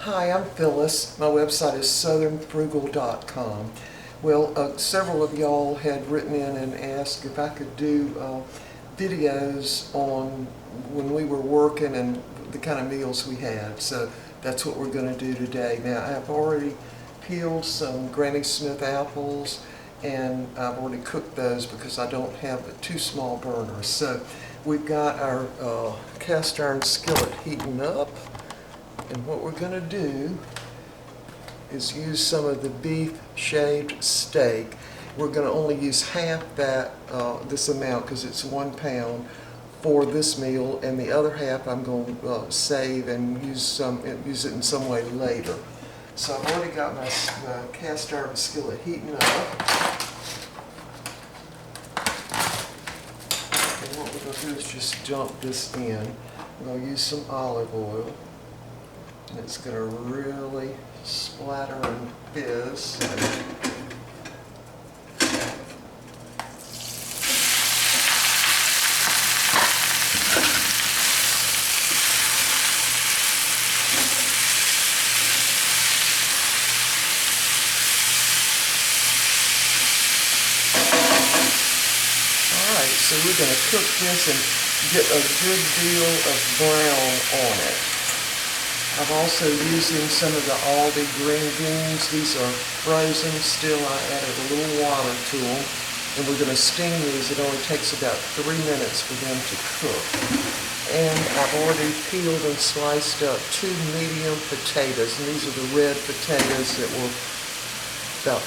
Hi, I'm Phyllis. My website is southernfrugal.com. Well, several of y'all had written in and asked if I could do videos on when we were working and the kind of meals we had. So that's what we're going to do today. Now, I've already peeled some Granny Smith apples and I've already cooked those because I don't have two small burners. So we've got our cast iron skillet heating up. And what we're going to do is use some of the beef shaved steak. We're going to only use half that, this amount, because it's 1 pound for this meal, and the other half I'm going to save and use it in some way later. So I've already got my cast iron skillet heating up. And what we're going to do is just dump this in. We're going to use some olive oil. And it's going to really splatter and fizz. Alright, so we're going to cook this and get a good deal of brown on it. I'm also using some of the Aldi green beans. These are frozen still. I added a little water to them. And we're going to steam these. It only takes about 3 minutes for them to cook. And I've already peeled and sliced up 2 medium potatoes. And these are the red potatoes that were about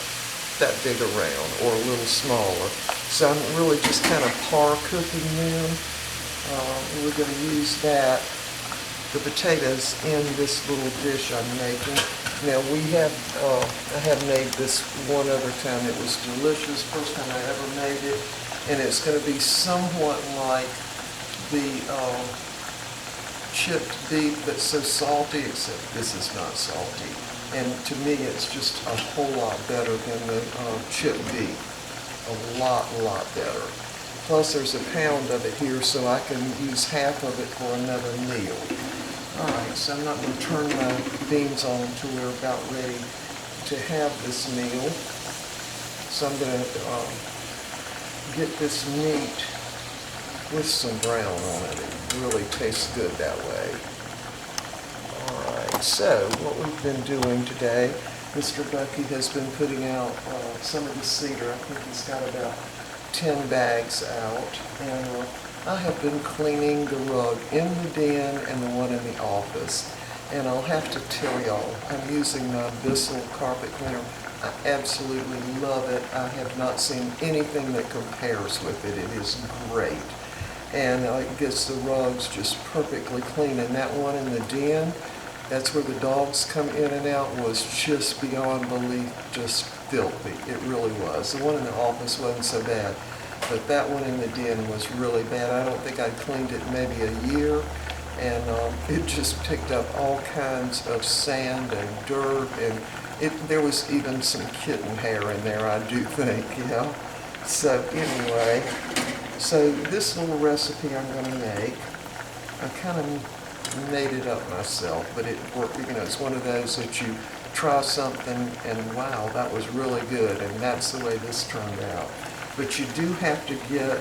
that big around, or a little smaller. So I'm really just kind of par cooking them. We're going to use the potatoes in this little dish I'm making. Now I have made this one other time. It was delicious, first time I ever made it, and it's going to be somewhat like the chipped beef that's so salty, except this is not salty. And to me, it's just a whole lot better than the chipped beef. A lot better. Plus, there's a pound of it here, so I can use half of it for another meal. Alright, so I'm not going to turn my beans on until we're about ready to have this meal. So I'm going to get this meat with some brown on it. It really tastes good that way. Alright, so what we've been doing today, Mr. Bucky has been putting out some of the cedar. I think he's got about 10 bags out. And I have been cleaning the rug in the den and the one in the office. And I'll have to tell y'all, I'm using my Bissell carpet cleaner. I absolutely love it. I have not seen anything that compares with it. It is great. And it gets the rugs just perfectly clean. And that one in the den, that's where the dogs come in and out, was just beyond belief, just filthy. It really was. The one in the office wasn't so bad. But that one in the den was really bad. I don't think I'd cleaned it in maybe a year, and it just picked up all kinds of sand and dirt, and there was even some kitten hair in there, I do think, you know. So anyway, so this little recipe I'm going to make, I kind of made it up myself, but it worked. You know, it's one of those that you try something and wow, that was really good, and that's the way this turned out. But you do have to get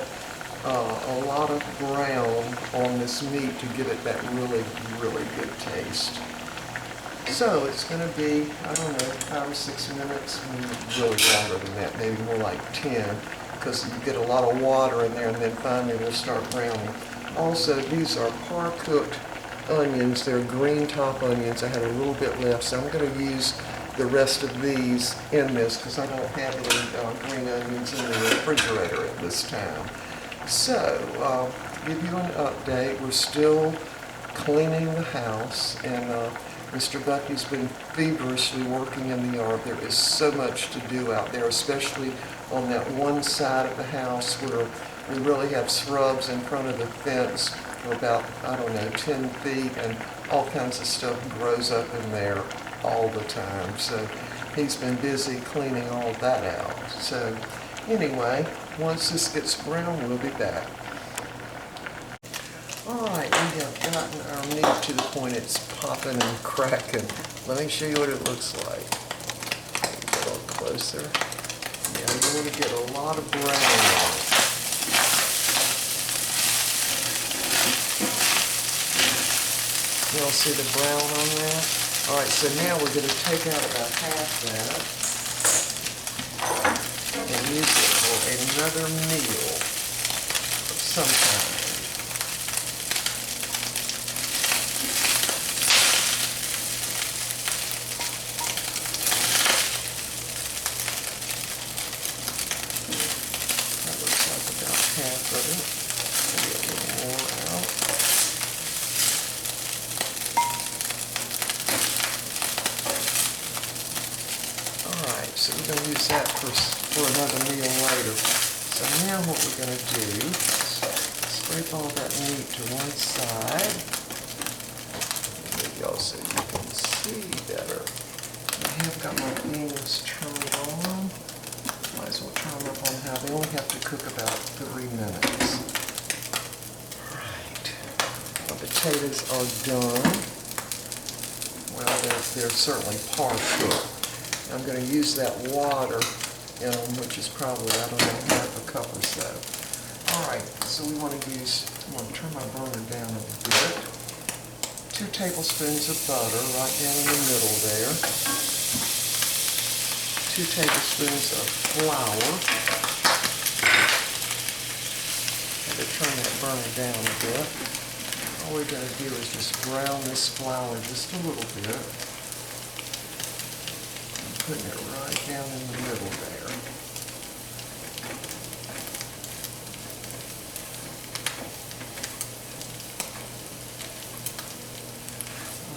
a lot of brown on this meat to give it that really good taste. So it's going to be, I don't know, 5 or 6 minutes, really longer than that, maybe more like 10, because you get a lot of water in there, and then finally it'll start browning. Also, these are par-cooked onions. They're green top onions. I had a little bit left, so I'm going to use the rest of these in this because I don't have any green onions in the refrigerator at this time. So, give you an update. We're still cleaning the house, and Mr. Bucky's been feverishly working in the yard. There is so much to do out there, especially on that one side of the house where we really have shrubs in front of the fence for about, I don't know, 10 feet, and all kinds of stuff grows up in there all the time. So he's been busy cleaning all of that out. So anyway, once this gets brown, we'll be back. All right, we have gotten our meat to the point it's popping and cracking. Let me show you what it looks like. Get a little closer. Yeah, you want to get a lot of brown on it. You all see the brown on that? All right, so now we're going to take out about half that and use it for another meal of some kind. That looks like about half of it. Maybe a little more out. Alright, so we're going to use that for another meal later. So now what we're going to do is scrape all that meat to one side. Maybe also you can see better. I have got my beans turned on. Might as well turn them up on high. They only have to cook about 3 minutes. Alright, my potatoes are done. Well, they're certainly par cooked. I'm going to use that water in them, which is probably, I don't know, half a cup or so. All right, so I'm going to turn my burner down a bit. 2 tablespoons of butter right down in the middle there. 2 tablespoons of flour. Had to turn that burner down a bit. All we're going to do is just brown this flour just a little bit. Putting it right down in the middle there.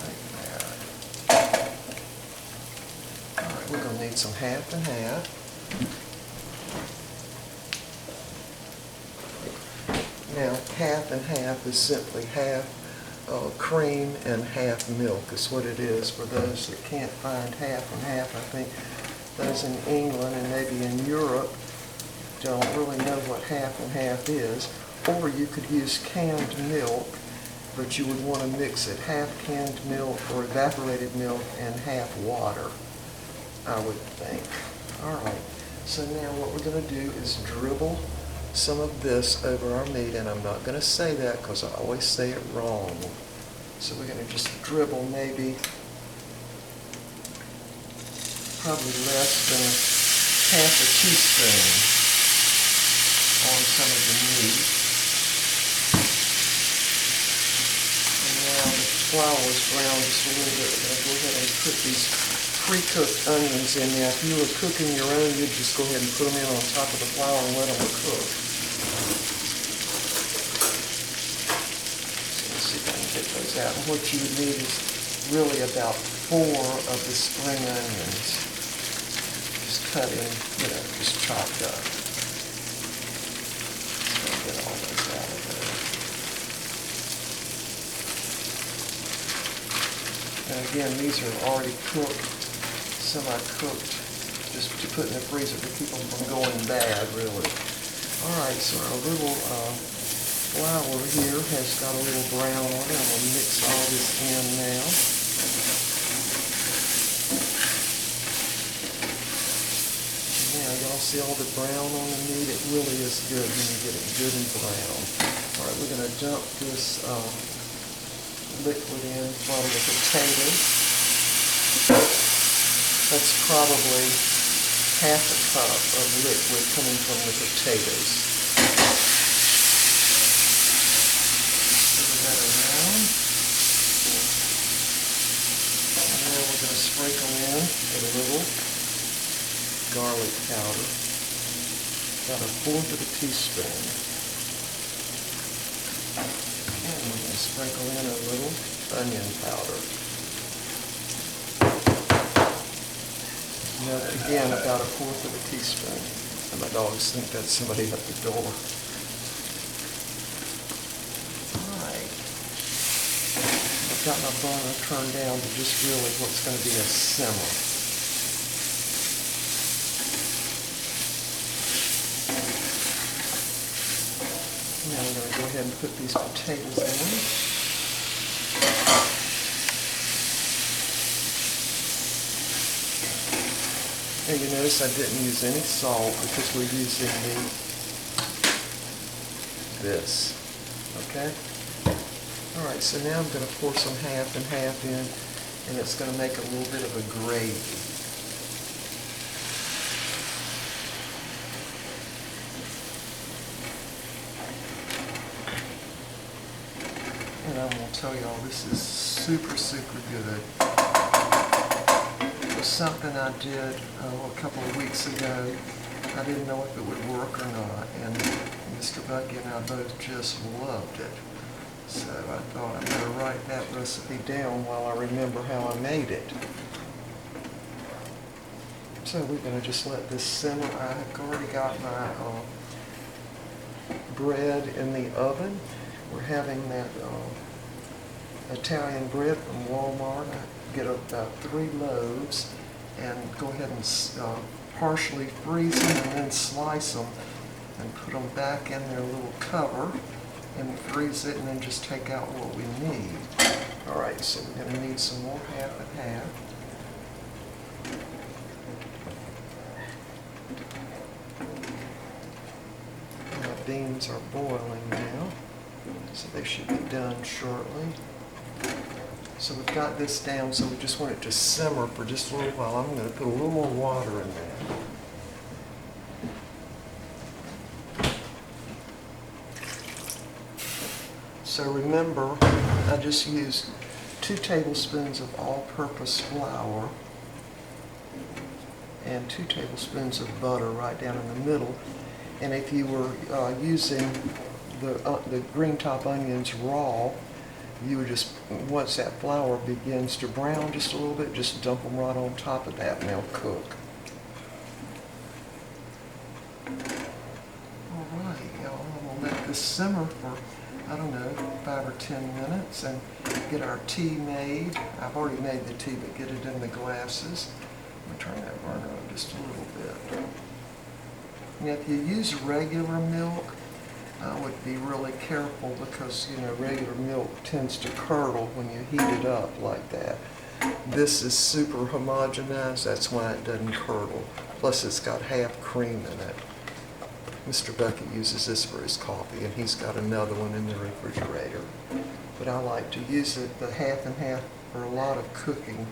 Like that. All right, we're going to need some half and half. Now, half and half is simply half cream and half milk is what it is. For those that can't find half and half, I think those in England and maybe in Europe don't really know what half and half is. Or you could use canned milk, but you would want to mix it half canned milk or evaporated milk and half water, I would think. All right, so now what we're going to do is dribble some of this over our meat, and I'm not going to say that because I always say it wrong. So we're going to just dribble maybe probably less than half a teaspoon on some of the meat. And now the flour is browned just a little bit. We're going to go ahead and put these pre-cooked onions in there. If you were cooking your own, you'd just go ahead and put them in on top of the flour and let them cook. Get those out. And what you would need is really about 4 of the spring onions. Just cut in, just chopped up. So I'll get all those out of there. And again, these are already cooked, semi-cooked, just to put in the freezer to keep them from going bad, really. All right, so our little flour here has got a little brown on it. I'm going to mix all this in now. Now y'all see all the brown on the meat? It really is good when you get it good and brown. All right, we're going to dump this liquid in from the potatoes. That's probably half a cup of liquid coming from the potatoes. Sprinkle in a little garlic powder, about 1/4 of a teaspoon. And we're going to sprinkle in a little onion powder. Now, again, about 1/4 of a teaspoon. And my dogs think that's somebody at the door. Got my burner turned down to just really what's going to be a simmer. Now I'm going to go ahead ahead and put these potatoes in. And you notice I didn't use any salt because we're using this. Okay? Alright, so now I'm going to pour some half and half in, and it's going to make a little bit of a gravy. And I'm going to tell y'all, this is super, super good. It was something I did a couple of weeks ago. I didn't know if it would work or not, and Mr. Bucky and I both just loved it. So I thought I'd better write that recipe down while I remember how I made it. So we're going to just let this simmer. I've already got my bread in the oven. We're having that Italian bread from Walmart. I get about 3 loaves and go ahead and partially freeze them and then slice them and put them back in their little cover and freeze it and then just take out what we need. Alright, so we're going to need some more half and half. My beans are boiling now, so they should be done shortly. So we've got this down, so we just want it to simmer for just a little while. I'm going to put a little more water in there. So remember, I just used 2 tablespoons of all-purpose flour and 2 tablespoons of butter right down in the middle. And if you were using the green top onions raw, you would just, once that flour begins to brown just a little bit, just dump them right on top of that and they'll cook. Alright, y'all, I'm going to let this simmer for, I don't know, 5 or 10 minutes and get our tea made. I've already made the tea, but get it in the glasses. I'm going to turn that burner on just a little bit. Now, if you use regular milk, I would be really careful because, you know, regular milk tends to curdle when you heat it up like that. This is super homogenized, that's why it doesn't curdle. Plus, it's got half cream in it. Mr. Bucky uses this for his coffee, and he's got another one in the refrigerator. But I like to use it, the half and half, for a lot of cooking.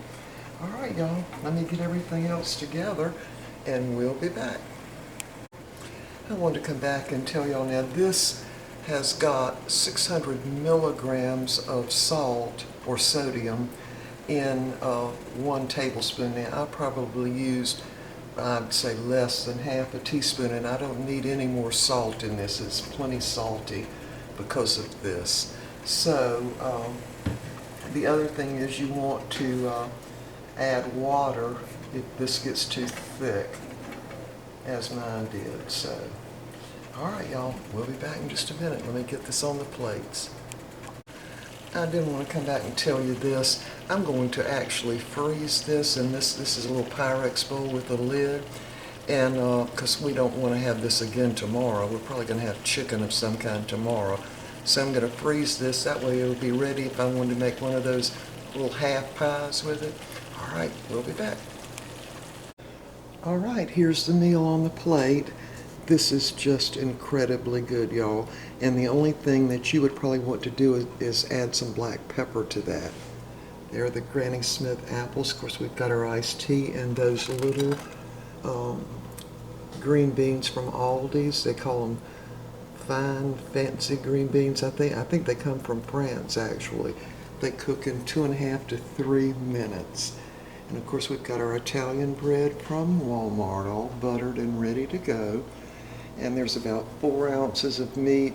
All right, y'all, let me get everything else together, and we'll be back. I wanted to come back and tell y'all now, this has got 600 milligrams of salt or sodium in 1 tablespoon. Now, I probably used, I'd say, less than half a teaspoon, and I don't need any more salt in this. It's plenty salty because of this. So the other thing is you want to add water if this gets too thick, as mine did. So, all right, y'all, we'll be back in just a minute. Let me get this on the plates. I didn't want to come back and tell you this. I'm going to actually freeze this, and this is a little Pyrex bowl with a lid, and because we don't want to have this again tomorrow. We're probably going to have chicken of some kind tomorrow. So I'm going to freeze this. That way it'll be ready if I wanted to make one of those little half pies with it. All right, we'll be back. All right, here's the meal on the plate. This is just incredibly good, y'all. And the only thing that you would probably want to do is add some black pepper to that. There are the Granny Smith apples. Of course, we've got our iced tea and those little green beans from Aldi's. They call them fine, fancy green beans. I think they come from France, actually. They cook in 2.5 to 3 minutes. And of course, we've got our Italian bread from Walmart, all buttered and ready to go. And there's about 4 ounces of meat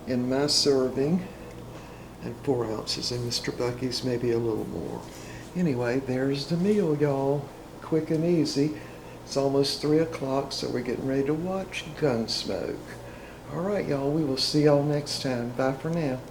in my serving, and 4 ounces in Mr. Bucky's, maybe a little more. Anyway, there's the meal, y'all. Quick and easy. It's almost 3 o'clock, so we're getting ready to watch Gunsmoke. All right, y'all, we will see y'all next time. Bye for now.